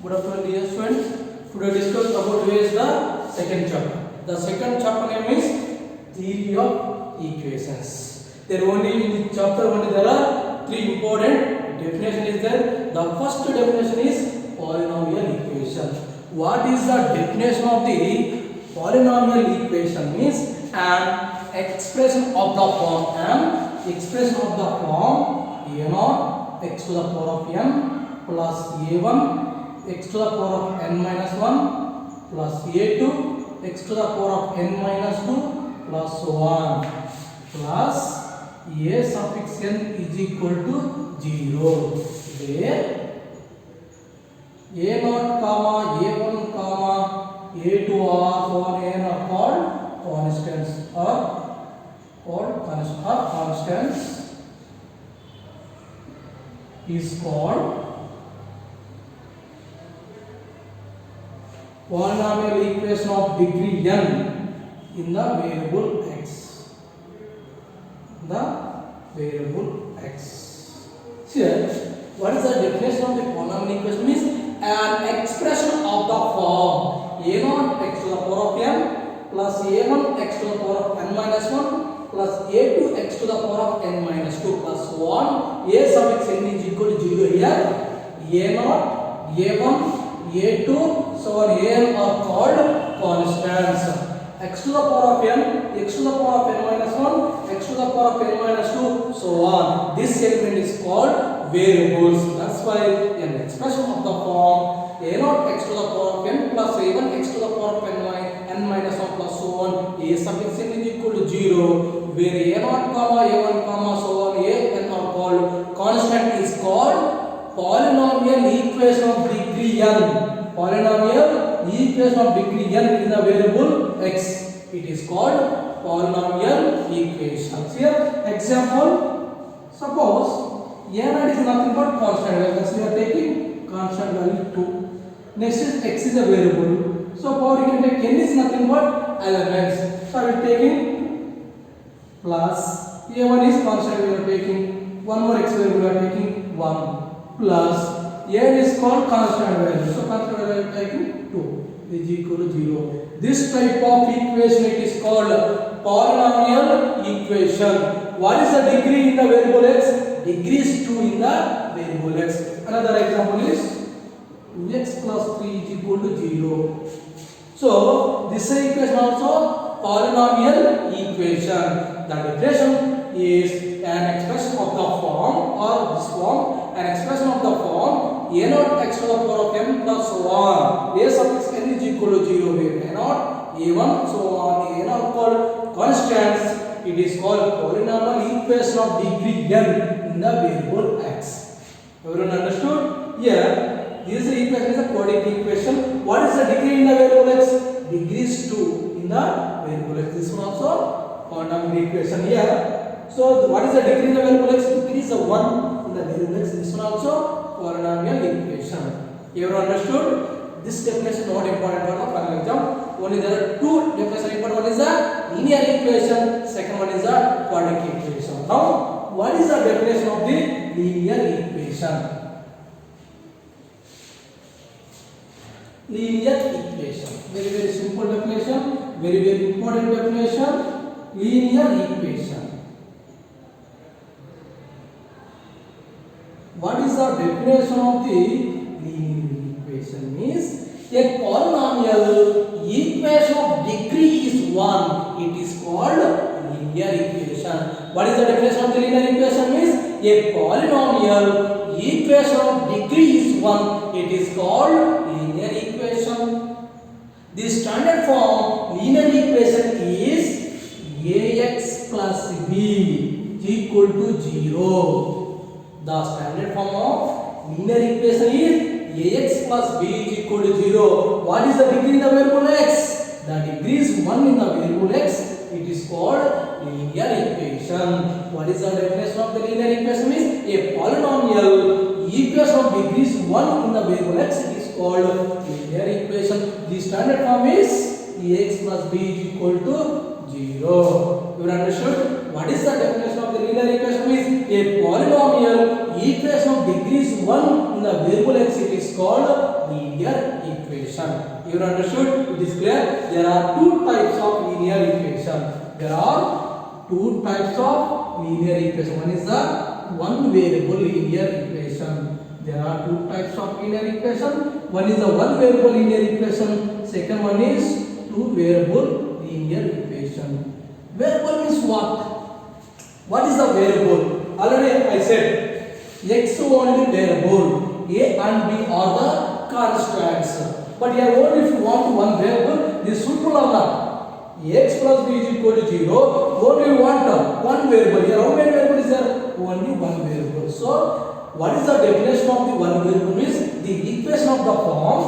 Good afternoon, dear students. Today discuss about where is the second chapter. The second chapter name is theory of equations. There only in this chapter only there are three important definition is there. The first definition is polynomial equation. What is the definition of the polynomial equation? Means an expression of the form a0 x to the power of m plus a1 x to the power of n minus 1 plus a2 x to the power of n minus 2 plus so on plus a suffix n is equal to 0 where a0 comma a1 comma a2 or so on n are called constants is called polynomial equation of degree n in the variable x. Here, what is the definition of the polynomial equation? Means an expression of the form a0 x to the power of m plus a1 x to the power of n minus 1 plus a2 x to the power of n minus 2 plus so on. A suffix n is equal to 0 here. a0, a1, a2, so on an are called constants. X to the power of n, x to the power of n minus 1, x to the power of n minus 2, so on. This segment is called variables. That's why an expression of the form a0 x to the power of n plus a1 x to the power of n minus 1 plus so on. A suffix n is equal to 0, where a0 comma a1 comma so on a n are called constant is called polynomial equation of degree n. Polynomial equation of degree n in the variable x. It is called polynomial equations. Here, example, suppose a0 is nothing but constant value. Thus, we are taking constant value 2. Next is x is a variable. So, power you can take n is nothing but elements. So, I will taking plus a1 is constant. We are taking one more x variable. We are taking 1 plus n is called constant value. So, constant value taking 2 is equal to 0. This type of equation it is called polynomial equation. What is the degree in the variable x? Degree is 2 in the variable x. Another example is x plus 3 is equal to 0. So, this equation also polynomial equation. The definition is an expression of the form or this form, an expression of the form a0 x to the power of m plus so on. A suffix n is equal to 0 where a0, a1 so on n are called constants. It is called polynomial equation of degree n in the variable x. Everyone understood? Here, this equation is a quadratic equation. What is the degree in the variable x? Degree is 2 in the variable x. This one also polynomial equation here. So, what is the degree in the variable x? Degree is 1 in the variable x. This one also polynomial equation. You have understood? This definition not important for the final exam. Only there are two definitions important. One is the linear equation. Second one is the quadratic equation. Now, what is the definition of the linear equation? Linear equation. Very simple definition. Very important definition. Linear equation. What is the definition of the linear equation? Means a polynomial equation of degree is 1. It is called linear equation. What is the definition of the linear equation? Means a polynomial equation of degree is 1. It is called linear equation. The standard form linear equation is ax plus b is equal to 0. The standard form of linear equation is ax plus b is equal to 0. What is the degree in the variable x? The degree is 1 in the variable x. It is called linear equation. What is the definition of the linear equation? Is a polynomial equation of degree is 1 in the variable x. It is called linear equation. The standard form is ax plus b is equal to 0. You understood? What is the definition of the linear equation? Is a polynomial equation of degrees 1 in the variable x, it is is called linear equation. You understood? It is clear. There are two types of linear equation. There are two types of linear equation. One is the one variable linear equation. There are two types of linear equation. One is the one variable linear equation. Second one is two variable linear equation. Variable means what? What is the variable? Already I said x only variable, a and b are the constants. But here only if you want one variable, this simple or not? X plus b is equal to 0. Only you want one variable. Here how many variables is there? Only one variable. So what is the definition of the one variable? Means the equation of the form.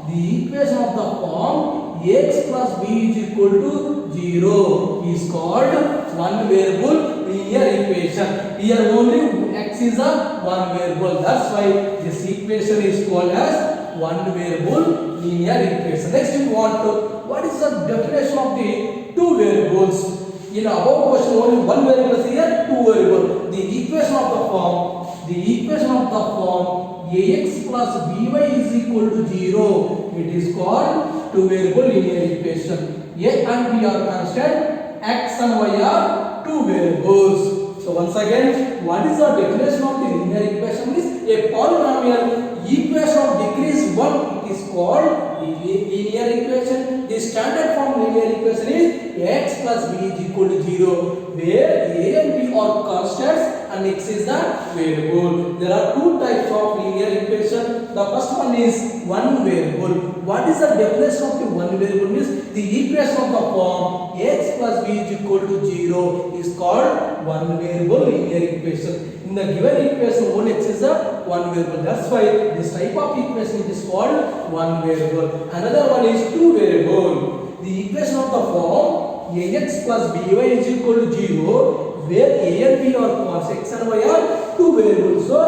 The equation of the form x plus b is equal to 0 is called one variable linear equation. Here only x is a one variable. That's why this equation is called as one variable linear equation. Next we want to, what is the definition of the two variables? In above question only one variable is here, two variable. The equation of the form, ax plus by is equal to 0. It is called two variable linear equation. A and b are constant, x and y are two variables. So once again, what is the definition of the linear equation? Is a polynomial equation of degree 1. It is called linear equation. The standard form linear equation is x plus b is equal to 0, where a and b are constants and x is the variable. There are two types of linear equation. The first one is one variable. What is the definition of the one variable? Means the equation of the form x plus b is equal to 0 is called one variable linear equation. In the given equation, one x is a one variable. That's why this type of equation is called one variable. Another one is two variable. The equation of the form ax plus by is equal to 0, where a and b are cos x and y are two variables. So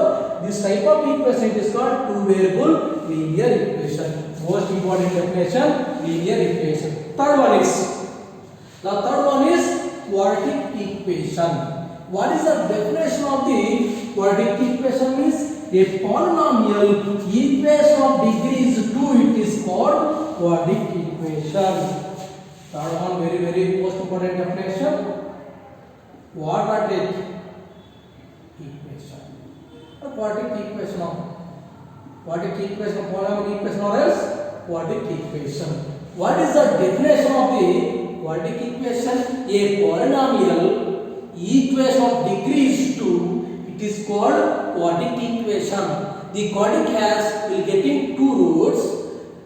this type of equation is called two variable linear equation. Most important definition, linear equation. Third one is quadratic equation. What is the definition of the quadratic equation? Means a polynomial equation of degrees 2. It is called quadratic equation. Third one, very most important definition, quadratic equation. A quadratic equation of polynomial equation or else quadratic equation. What is the definition of the quadratic equation? A polynomial equation of degrees 2. It is called quadratic equation. The quadratic will getting two roots.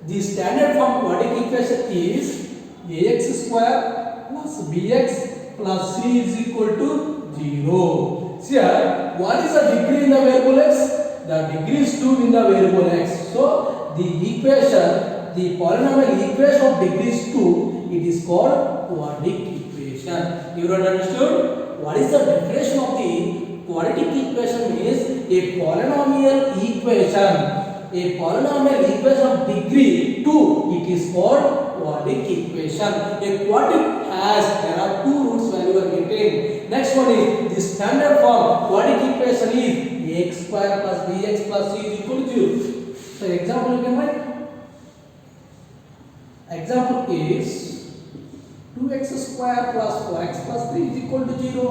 The standard form quadratic equation is ax square plus bx plus c is equal to 0. See here, what is the degree in the variable x? The degree is 2 in the variable x. So the equation, the polynomial equation of degree is 2, it is called quadratic equation. You don't understood? What is the definition of the quadratic equation? Is a polynomial equation. A polynomial equation of degree 2, it is called quadratic equation. A quadratic has, there are two roots when you are getting. Next one is the standard form quadratic equation is ax square plus bx plus c is equal to 0. So example you can write. Example is 2x square plus 4x plus 3 is equal to 0.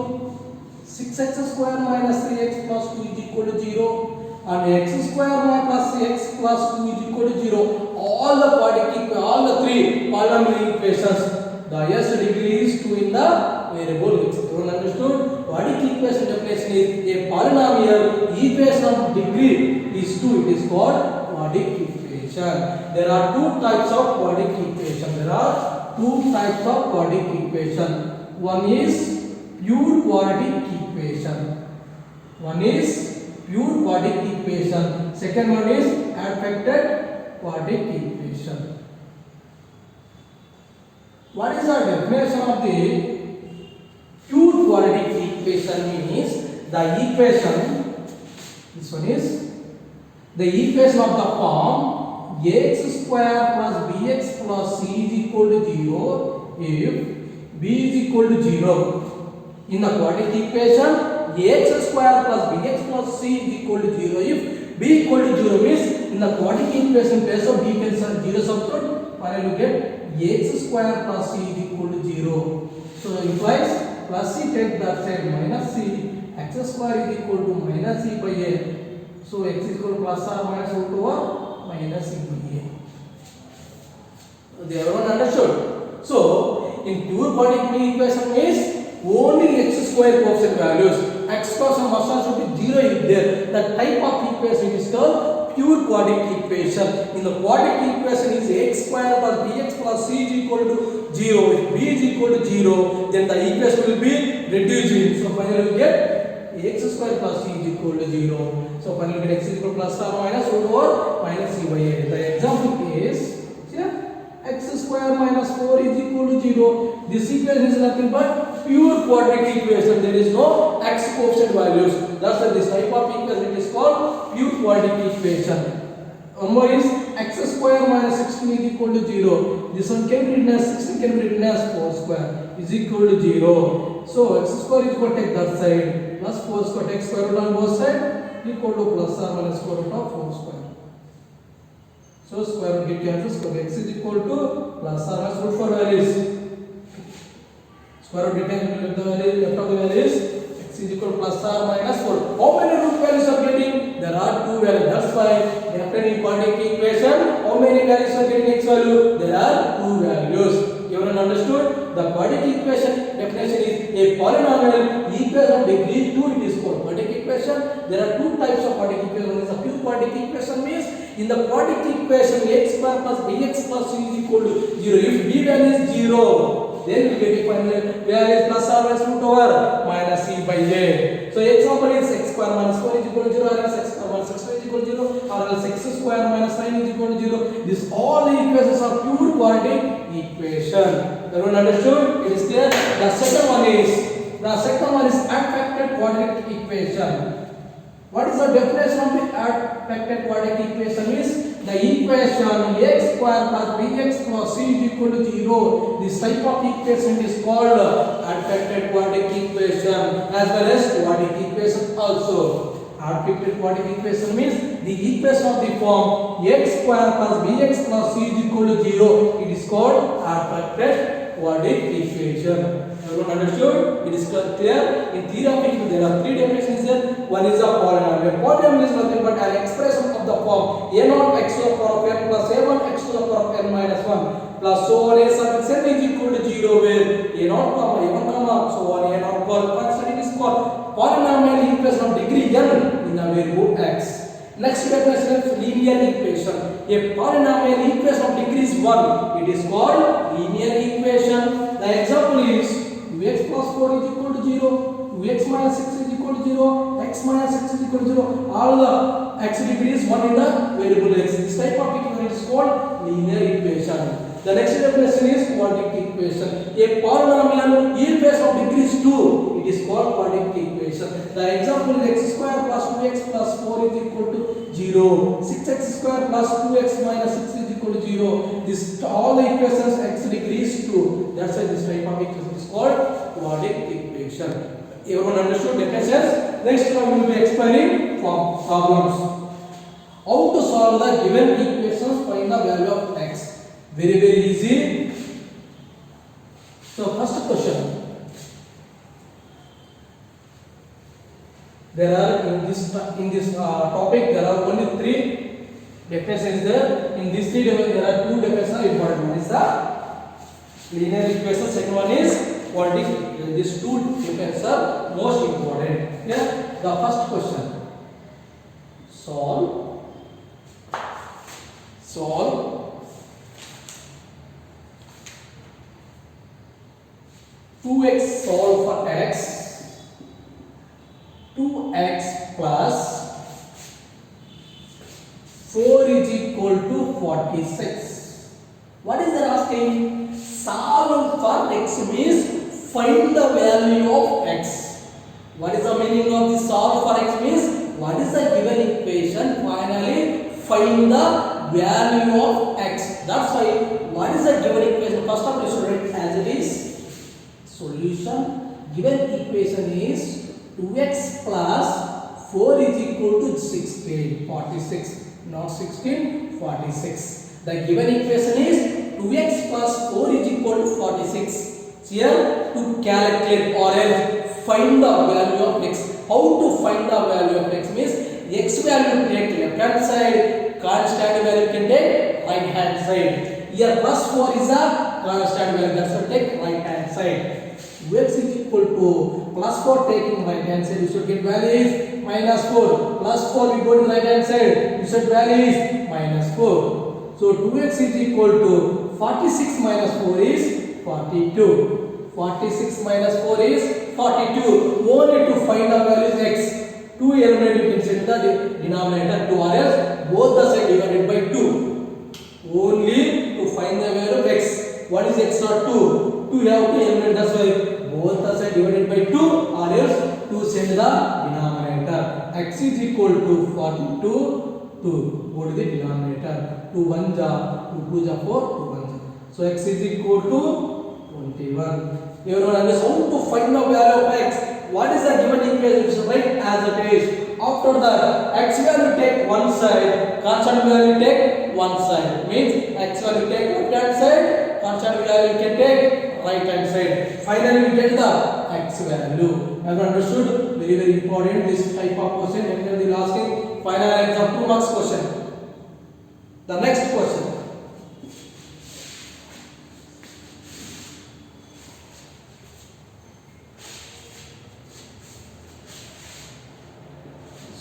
6x square minus 3x plus 2 is equal to 0. And x square plus x plus 2 is equal to 0. All the quadratic, all the three polynomial equations, the highest degree is 2 in the variable x. You understood? Quadratic equation definition is a polynomial equation of degree is 2. It is called quadratic equation. There are two types of quadratic equation. One is pure quadratic equation. Second one is affected quadratic equation. What is the definition of the pure quadratic equation? Means the equation, this one is the equation of the form ax square plus bx plus c is equal to 0 if b is equal to 0. In the quadratic equation, ax square plus bx plus c is equal to 0 if b equal to 0 means in the quadratic equation place of b can 0 substitute, finally you get x square plus c is equal to 0. So implies plus c take that side minus c, x square is equal to minus c by a. So x is equal to plus or minus root over minus c by a. They everyone understood. So in pure quadratic equation means only x square coefficient values. X plus and plus should be 0 is there. That type of equation is called pure quadratic equation. In the quadratic equation is x square plus bx plus c is equal to 0. If b is equal to 0, then the equation will be reducing. So finally we get x square plus c is equal to 0. So finally we get x is equal to plus or minus root over minus c by a. The example is x square minus 4 is equal to 0. This equation is nothing but pure quadratic equation. There is no x coefficient values. That's why this type of equation is called pure quadratic equation. One more is x square minus 16 is equal to 0. This one can be written as 16 can be written as 4 square is equal to 0. So x square is equal to take that side plus 4 square, take square root on both sides equal to plus or minus square root of 4 square. So square root get cancels, so x is equal to plus or minus root 4 values. Square root getting the value left of the values, x is equal to plus or minus 4. How many root values are getting? There are 2 values. That's why after in quadratic equation, how many values are getting x value? There are 2 values. Everyone understood? The quadratic equation definition is a polynomial equation of degree 2. It is called quadratic equation. There are 2 types of quadratic equation. One is a pure quadratic equation means in the quadratic equation x square plus bx plus c is equal to 0. If b value is 0, then we get a final value is plus or minus root over minus c by a. So example is x square minus 4 is equal to 0, or else x square minus 6 is equal to 0, or else x square minus 9 is equal to 0. These all equations are pure quadratic equation. Everyone understood? It is clear. The second one is adfactor quadratic equation. What is the definition of the adfactor quadratic equation? Is the equation x square plus bx plus c is equal to 0. This type of equation is called adfactor quadratic equation as well as quadratic equation also. Adfactor quadratic equation means the equation of the form x square plus bx plus c is equal to 0. It is called adfactor quadratic equation. Everyone understood? It is clear. In theory of equation, there are 3 definitions here. One is a polynomial. Polynomial is nothing but an expression of the form a0 x to the power of n plus a1 x to the power of n minus 1 plus so on a sub n is equal to 0 where a0 comma a1 comma so on a0 called constant. It is called polynomial equation of degree n in a variable x. Next definition is linear equation. A polynomial equation of degree is 1. It is called linear equation. The example is 2x plus 4 is equal to 0, 2x minus 6 is equal to 0, x minus 6 is equal to 0. All the x degree is 1 in the variable x. This type of equation is called linear equation. The next definition is quadratic equation. A polynomial equation of degree is 2. It is called quadratic equation. The example is x square plus 2x plus 4 is equal to 0. 6x square plus 2x minus 6 is equal to 0. This all the equations x degree is 2. That's why this type of equation is called quadratic equation. Everyone understood definitions? Next one will be explaining problems. How to solve the given equations, find the value of x. Very easy. So first question. There are in this topic there are only 3 definitions there. In these 3 definitions there are 2 definitions important. One is the linear equation. Second one is quadratic equation. These 2 definitions are most important. Yeah. The first question. Solve 2x solve for x, 2x plus 4 is equal to 46. What is that asking? Solve for x means find the value of x. What is the meaning of the solve for x means what is the given equation, finally find the value of x. That's why what is the given equation? First of all you should write as it is. Solution given equation is 2x plus 4 is equal to 16, 46. not 16, 46. The given equation is 2x plus 4 is equal to 46. Here to calculate or else find the value of x. How to find the value of x means x value take left hand side, constant value can take right hand side. Here plus 4 is a constant value, that's why take right hand side. X is equal to plus 4 taking right hand side, you should get value is minus 4. Plus 4 we go to right hand side, you should value is minus 4. So 2x is equal to 46 minus 4 is 42. 46 minus 4 is 42. Only to find the value is x. 2 element you can set the denominator 2 or else both the side divided by 2. Only to find the value of x. What is x not 2? 2 have 2 element, that's why both the side divided by 2 or else 2 send the denominator. X is equal to 42, 2. Go to the denominator. 2 1 ja, 2 2 ja 4, 2 1 ja. So x is equal to 21. Everyone understands how to find the value of x. What is the given equation? Write as it is. After that, x value take one side, constant value take one side. Means x value take left hand side, constant value can take right hand side. Finally, we get the x value. Everyone understood? Very very important. This type of question. When they are asking final exam 2 marks question. The next question.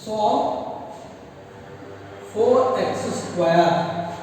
So 4x square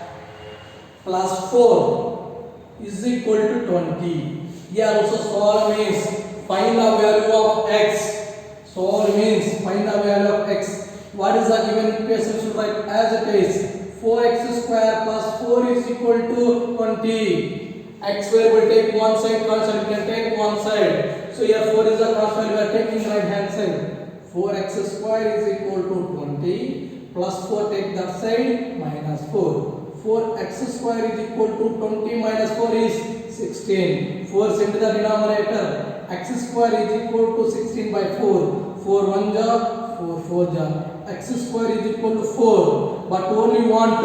plus 4 is equal to 20. Here also solve means find the value of x. Solve means find the value of x. What is the given equation? Should write as it is. 4x square plus 4 is equal to 20. X square will take one side, constant can take one side. So here 4 is a constant, we are taking right hand side. 4x square is equal to 20 plus 4 take that side minus 4. 4x square is equal to 20 minus 4 is 16. 4 send the denominator. X square is equal to 16 by 4. 4 1 ja, 4 4 ja. X square is equal to 4. But only want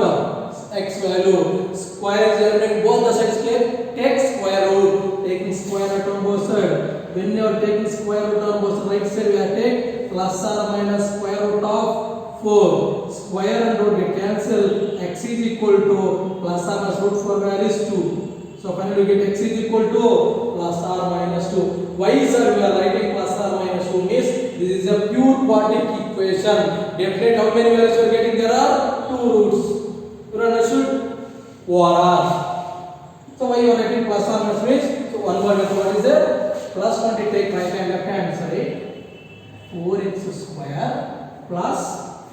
x value. Square is element both the sides can take square root. Taking square root on both sides. When you are taking square root on both right side, we are taking plus or minus square root of 4. Square and root get cancel. X is equal to plus or minus root 4 value is 2. So finally we get x is equal to plus or minus 2. Why sir we are writing plus or minus 2 means this is a pure quadratic equation. Definite how many values you are getting? There are 2 roots. You understood? OR. So why you are writing plus or minus means? So one more method what is there? Plus 20 take right hand left hand side. 4x square plus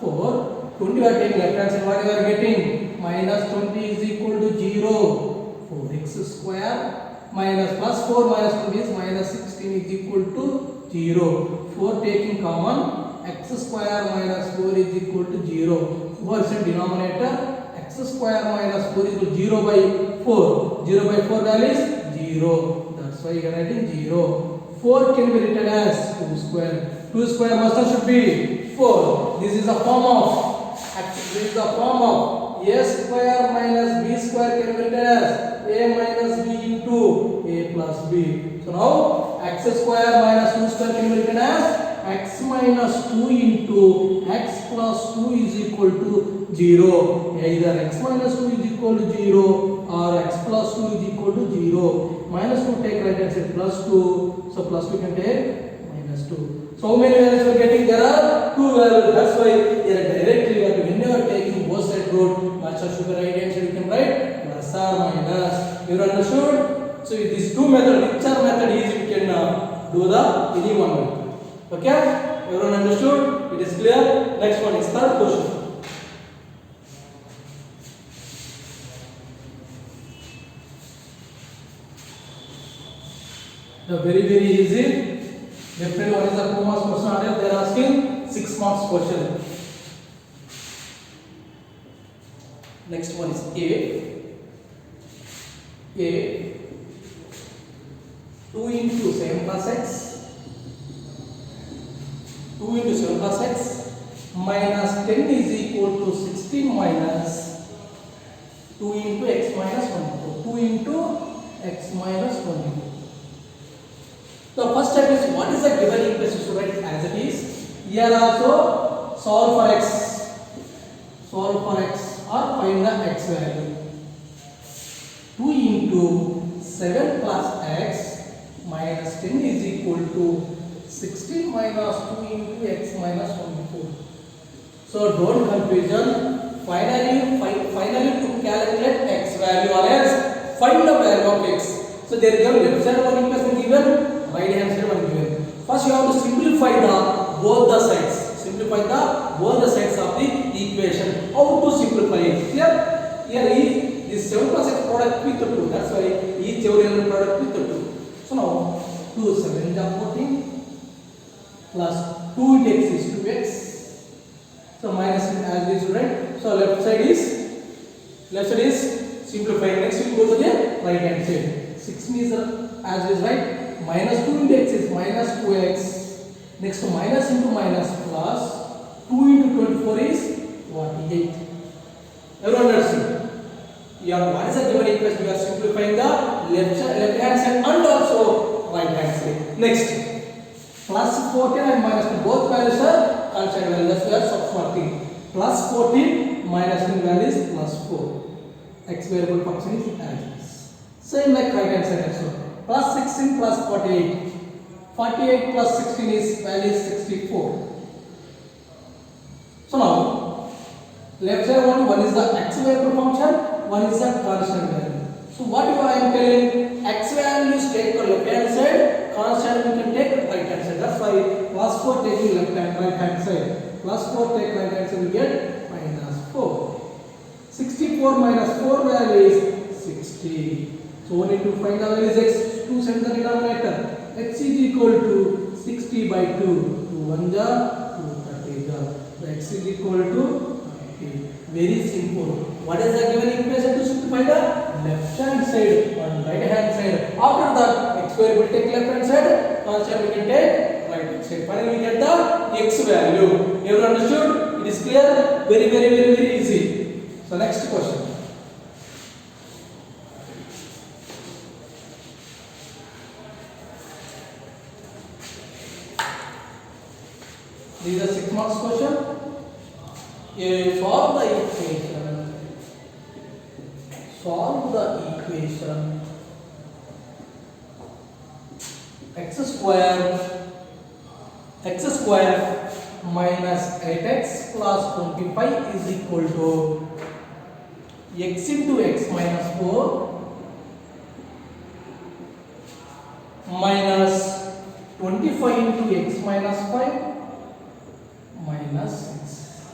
4. 20 we are taking left hand side. What you are getting? Minus 20 is equal to 0. 4x square minus plus 4 minus 20 is minus 16 is equal to 0. 4 taking common. X square minus 4 is equal to 0. 4 is in denominator. X square minus 4 is equal to 0 by 4. 0 by 4 value is 0. That's why you are writing 0. 4 can be written as 2 square. 2 square must should be 4. This is a form of a square minus b square can be written as a minus b into a plus b. So now x square minus 2 square can be written as x minus 2 into x plus 2 is equal to 0. Either x minus 2 is equal to 0 or x plus 2 is equal to 0. Minus 2 take right hand side plus 2. So plus 2 can take minus 2. So how many values you are getting? There are 2 values. That's why here directly whenever taking both side root, much of sugar right hand side you can write plus or minus. You understood? So these two methods, which method is you can do the any one method. Okay? Everyone understood? It is clear? Next one is third question. The very easy. Definitely what is the 2 marks question? They are asking 6 marks question. Next one is A 2 into 7 plus x 2 into 7 plus x minus 10 is equal equal to 16 minus 2 into x minus 22. 2 into x minus 22. The first step is what is the given equation, so write as it is. Here also solve for x or find the x value. 2 into 7 plus x minus 10 is equal to 16 minus 2 into x minus 24. So don't confusion. Finally to calculate x value or else find the value of x. So there is a left side one equation given, right hand side one given. First you have to simplify both the sides. Simplify both the sides of the equation. How to simplify it? Here is this 7 plus x product with 2. That's why each every element product with 2. So now 2 7 is 14 plus 2 into x is 2x. So minus it as this, right? So left side is simplifying. Next we go to the right hand side. 16 is as is, right? Minus 2 into x is minus 2x. Next minus into minus plus 2 into 24 is 48. Everyone understand? What is the given equation? We are simplifying the left hand side and also right hand side. Next, plus 14 and minus 2 both values are constant values. We are subtracting. Plus 14 minus 10 value is plus 4. X variable function is as is. Same like right hand side also. Plus 16 plus 48. 48 plus 16 is value is 64. So now left side one is the x variable function, one is the constant value. So what I am telling, x values take for left hand side, constant we can take right hand side. That's why plus 4 taking right hand side, plus 4 take right hand side, we get minus 4. 64 minus 4 value is 60. So we need to find the value is x. 2 send the denominator. X is equal to 60 by 2. 2 1 ja, 2 30 ja. So x is equal to 90. Very simple. What is the given equation to simplify the left hand side and right hand side? After that, x square will take left hand side, constant we can take right hand side. Finally, we get the x value. Everyone understood? It is clear? Very easy. So next question. This is a 6 marks question. Solve the equation x square minus 8x plus 25 is equal to x into x minus 4 minus 25 into x minus 5 minus 6.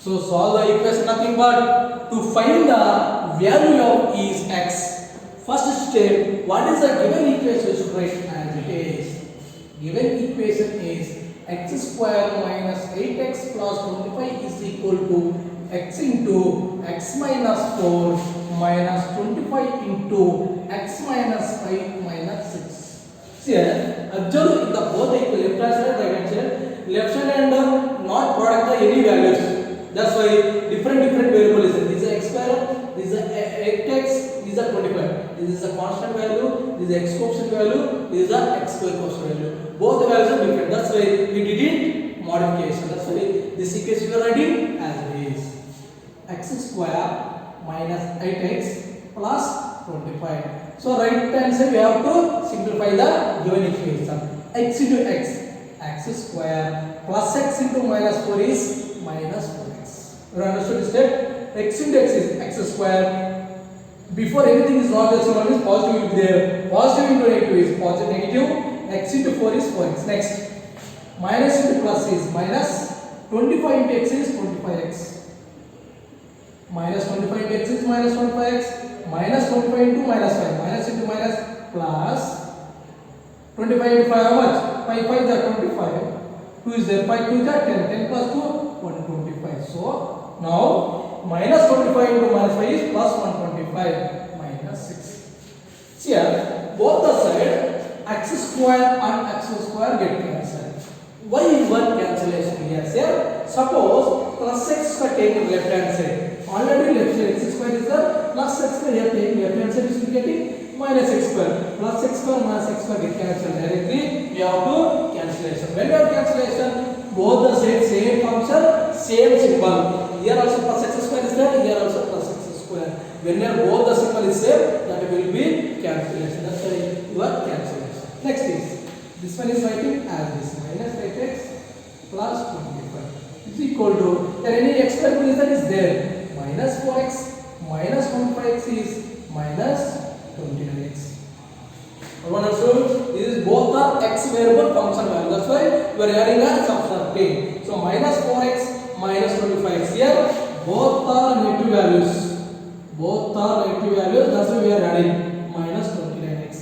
So solve the equation, nothing but to find the value of is x. First step, what is the given equation? Should write as it is. Given equation is x square minus 8x plus 25 is equal to x into x minus 4 minus 25 into x minus 5 minus 6. See here, observe in the both equal left hand side, right hand side. Left side and not product the any values. That's why different variable is there. This is x square, this is 8x, this is 25. This is a constant value, this is x quotient value, this is a x square quotient value. Both the values are different. That's why we didn't modification. That's why this equation we are writing as it is. X square minus 8x plus 25. So right hand side we have to simplify the given equation. X into x square plus x into minus 4 is minus 4x. You understood this step? X into x is x square. Before anything is not decimal means positive will be there. Positive into negative is positive, negative. X into 4 is 4x. Next, minus into plus is minus 25 into x is 25x. Minus 25 into x is minus 25x. Minus 25 into minus 5. Minus into minus plus 25 into 5 how much? 5 5 is 25. 2 is there. 5 2 is 10. 10 plus 2 125. So now minus 25 into minus 5 is plus 125 minus 6. Here both the side x square and x square get cancelled. Why one cancellation here? Sir, suppose plus x का taking left hand side. Already left side x square is the plus x square here taking left hand side is getting minus x square. Plus x square minus x square get cancelled directly. We have to cancellation. When you have cancellation, both the same function, same symbol. Here also plus x square is there. Here also plus x square. When both the symbol is same, that will be cancellation. That's why you are cancellation. Next is this one is writing as this minus 8x plus 25 is equal to, there any x variable is that is there, minus 4x minus 25x is minus 29x. Everyone understood? This is both are x variable function value. That's why we are adding a subtracting. So minus 4x minus 25x here both are negative values. Both are negative values. That's why we are adding minus 29x.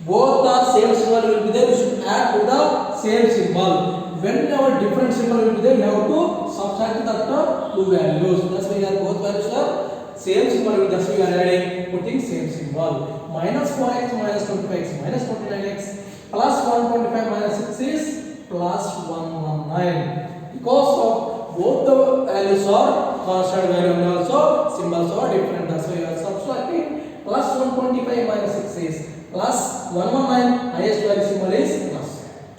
Both are same symbol will be there. We should add to the same symbol. When our different symbol will be there, we have to subtract that two values. That's why here both values are same symbol. That's why we are adding, putting same symbol. Minus 4x minus 25x minus 29x plus 125 minus 6 is plus 119. Because of both the values are constant value and also symbols are different. That's why we are subtracting. Plus 125 minus 6 is plus 119, highest value symbol is plus.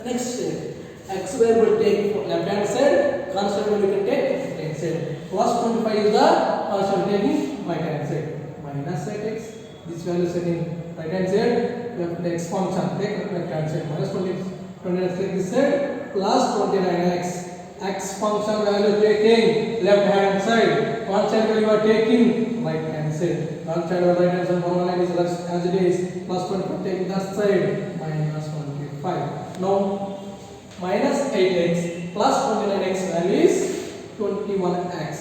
Next, x variable take left hand side, constant value we can take right hand side. Plus 25 is the constant taking right hand side. Minus 8x, this value setting right hand side, left x function take left hand side. Minus 29x take this side, plus 29x. X function value taking left hand side, constant value are taking right hand side. Constant value right hand side 119 is as it is, plus 25 taking that side, minus 25. Now minus 8x plus 29x value is 21x.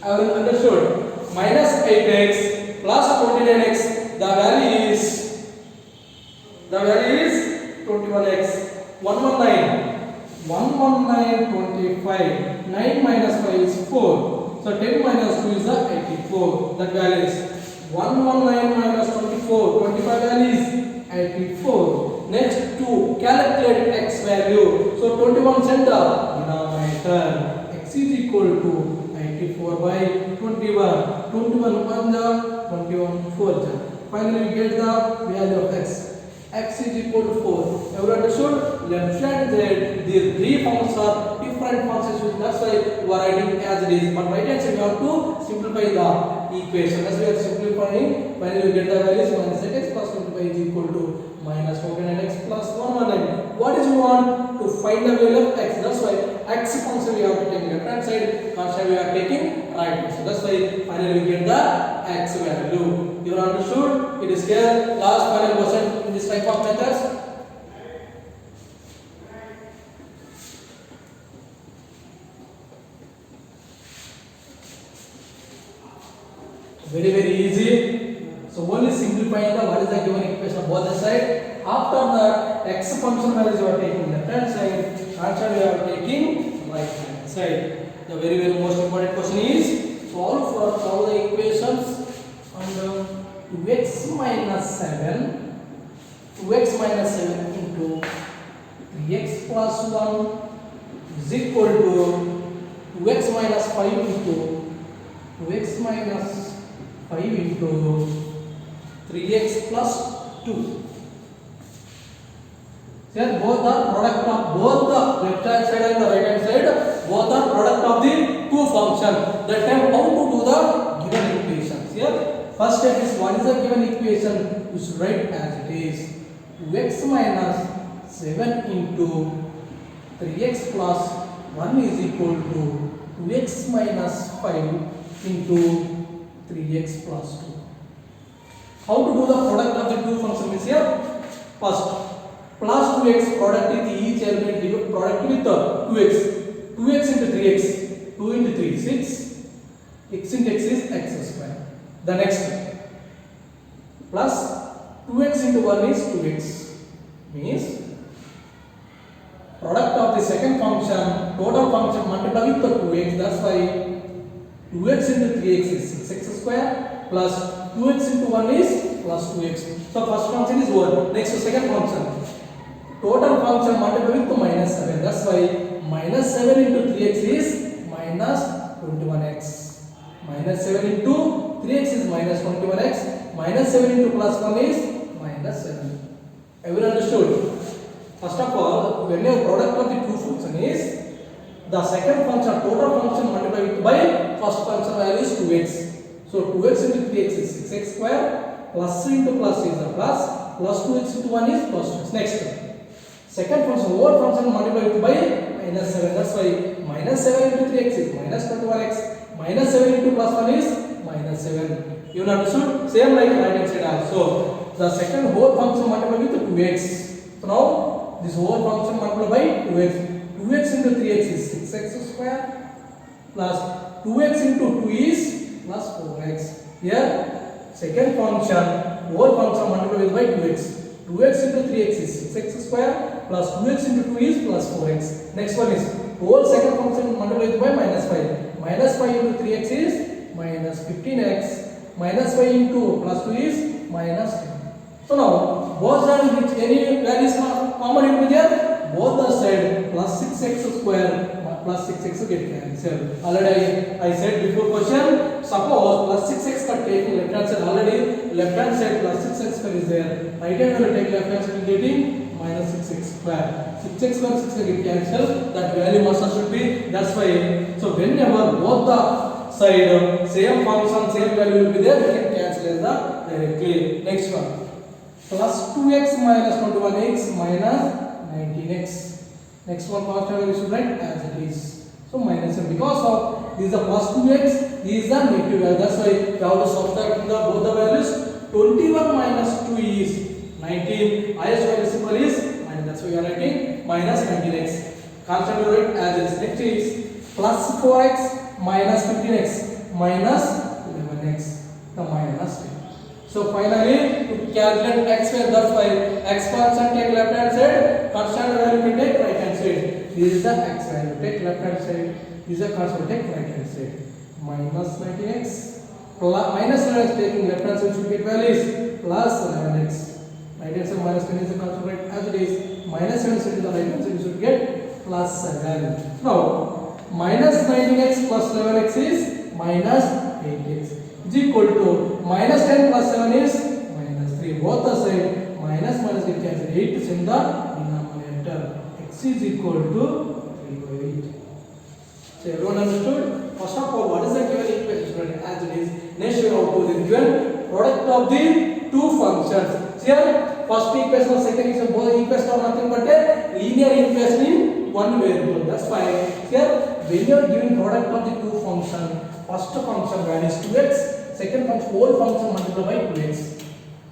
Everyone understood? Minus 8x plus 29x, the value is 21x. 119 9 minus 5 is 4. So 10 minus 2 is 84. That value is 119 minus 24. 25 value is 84. Next to calculate x value. So 21 center denominator. X is equal to 84 by 21. 21 1 21 4. Finally we get the value of x. X is equal to 4. Everyone understood? Left hand side, these three functions are different functions. That's why we are writing as it is. But right hand side we have to simplify the equation. That's why we are simplifying. Finally we get the values minus 8x plus 25 is equal to minus 49x plus 119. What is we want? To find the value of x. That's why x function we have to take left hand side, constant we are taking right hand side. That's why finally we get the x value. You understood? It is here. Last final question in this type of methods. Very easy. So only simplifying the what is the given equation of both the side. After that, x function values you are taking left hand side, constant you are taking right hand side. The very most important question is solve the equations under 2x minus 7 into 3x plus 1 is equal to 2x minus 5 into 2x minus 5 into 3x plus 2. Here both are product of both the left hand side and the right hand side. Both are product of the two functions. That time how to do the given equations. Here first step is what is the given equation? You should write as it is. 2x minus 7 into 3x plus 1 is equal to 2x minus 5 into 3x plus 2. How to do the product of the two functions here? First, plus 2x product with each element product with 2x. 2x into 3x. 2 into 3 6. X into x is x square. The next plus 2x into 1 is 2x. Means product of the second function, total function multiplied with the 2x. That's why 2x into 3x is 6x square plus 2x into 1 is plus 2x. So first function is 1. Next second function. total function multiplied with minus 7. That's why minus 7 into 3x is minus 21x. Minus 7 into 3x is minus 21x. Minus 7 into plus 1 is minus 7. Everyone understood? First of all, when your product of the two function is the second function, total function multiplied by first function value is 2x. So 2x into 3x is 6x square, plus into plus is a plus 2x into 1 is plus 2x. Next, second function, whole function multiplied by minus 7. That's why minus 7 into 3x is minus 21x. Minus 7 into plus 1 is minus 7. You understood? Same like right hand side also. The second whole function multiplied with 2x. So now this whole function multiplied by 2x. 2x into 3x is 6x square plus 2x into 2 is plus 4x. Here second function whole function multiplied by 2x. 2x into 3x is 6x square plus 2x into 2 is plus 4x. Next one is whole second function multiplied by minus 5. Minus 5 into 3x is minus 15x. Minus 5 into plus 2 is minus 10. So now both sides which any values common into there, both the side plus 6x square plus 6x get cancelled. Already I said before question, suppose plus 6x cut taking left hand side, already left hand side plus 6x square is there. Right hand will take left hand side getting minus 6x square. 6x square 6 get cancelled. That value must should be. That's why. So whenever both the side same function same value will be there, we can cancel as directly. Next one. Plus 2x minus 21x minus 19x. Next one constant value should write as it is. So minus 7 because of this is a plus 2x, this is the negative value. That's why you have to subtract both the values. 21 minus 2 is 19. Highest value symbol is minus. That's why you are writing minus 19x. Constant value write as it is. Next is plus 4x minus 15x minus 11x. The minus 10. So finally, to calculate x value, that's why x constant take left hand side, constant value can take right hand side. This is the x value, take left hand side. This is the constant, take right hand side. Minus 19x plus minus 11x taking left hand side should get value is plus 11x. Right hand side minus 10 is the constant right as it is. Minus 7 is the right hand side, you should get plus 7. Now minus 19x plus 11x is minus 8x. Is equal to minus 10 plus 7 is minus 3. Both the side minus minus get cancelled. 8 is in the denominator. X is equal to 3 by 8. So everyone understood? First of all, what is the given equation as it is? Next you have to the given product of the two functions. Here first equation or second equation, both equations are nothing but a linear equation in one variable. That's why here when you are giving product of the two functions, first function value is 2x, second function whole function multiplied by 2x.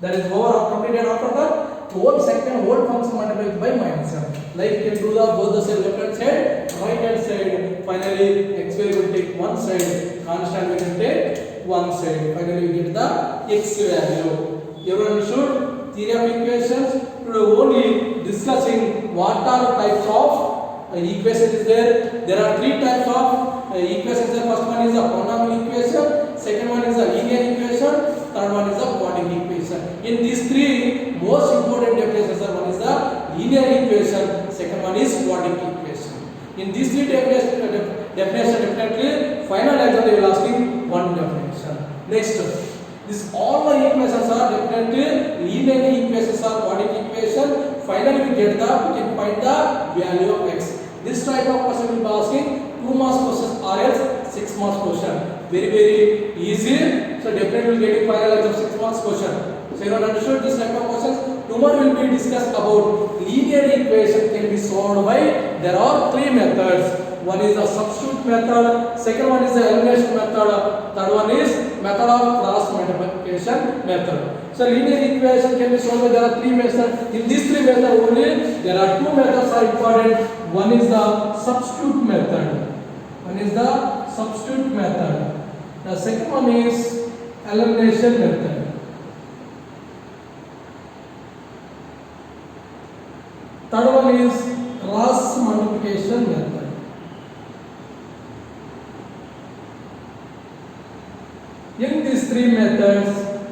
That is over completed. After that, whole second whole function multiplied by minus 7. Like you can do the both the side, left hand side, right hand side. Finally, x value will take one side, constant we can take one side. Finally, we get the x value. Everyone understood? Theory of equations. Today only discussing what are types of equation is there. There are three types of equations. The first one is a polynomial equation, second one is a linear equation, third one is a quadratic equation. In these three, most important definitions are: one is the linear equation, second one is quadratic equation. In these three definition definitely final exam they will asking one definition. Next, this all the equations are definitely linear equations or quadratic equation. Finally we can find the value of x. This type of question will be asking 2 marks questions or else 6 marks question. Very easy. So definitely will get final exam 6 marks question. So you understood this type of questions. Tomorrow will be discussed about linear equation can be solved by, there are three methods. One is the substitute method, second one is the elimination method, third one is method of cross multiplication method. So linear equation can be solved by, there are three methods. In these three methods only, there are two methods are important. One is the substitute method. One is the substitute method. The second one is elimination method. Third one is cross multiplication method. In these three methods,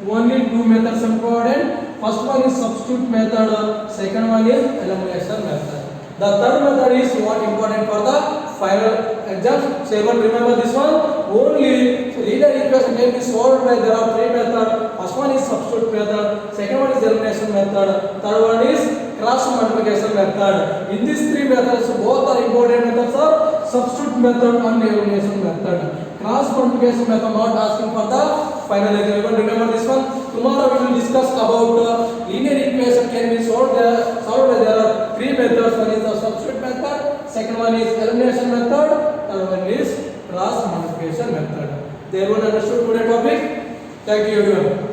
only two methods are important. First one is substitute method, second one is elimination method. The third method is what important for the final exam. So everyone remember this one. Only linear equation can be solved by there are three methods. First one is substitute method, second one is elimination method, third one is cross multiplication method. In these three methods, both are important methods are substitute method and elimination method. Cross multiplication method not asking for the final exam. Everyone remember this one. Tomorrow we will discuss about linear equation can be solved by there are three methods. One is the substitute method, second one is elimination method, third one is cross multiplication method. Everyone understood today's topic? Thank you everyone.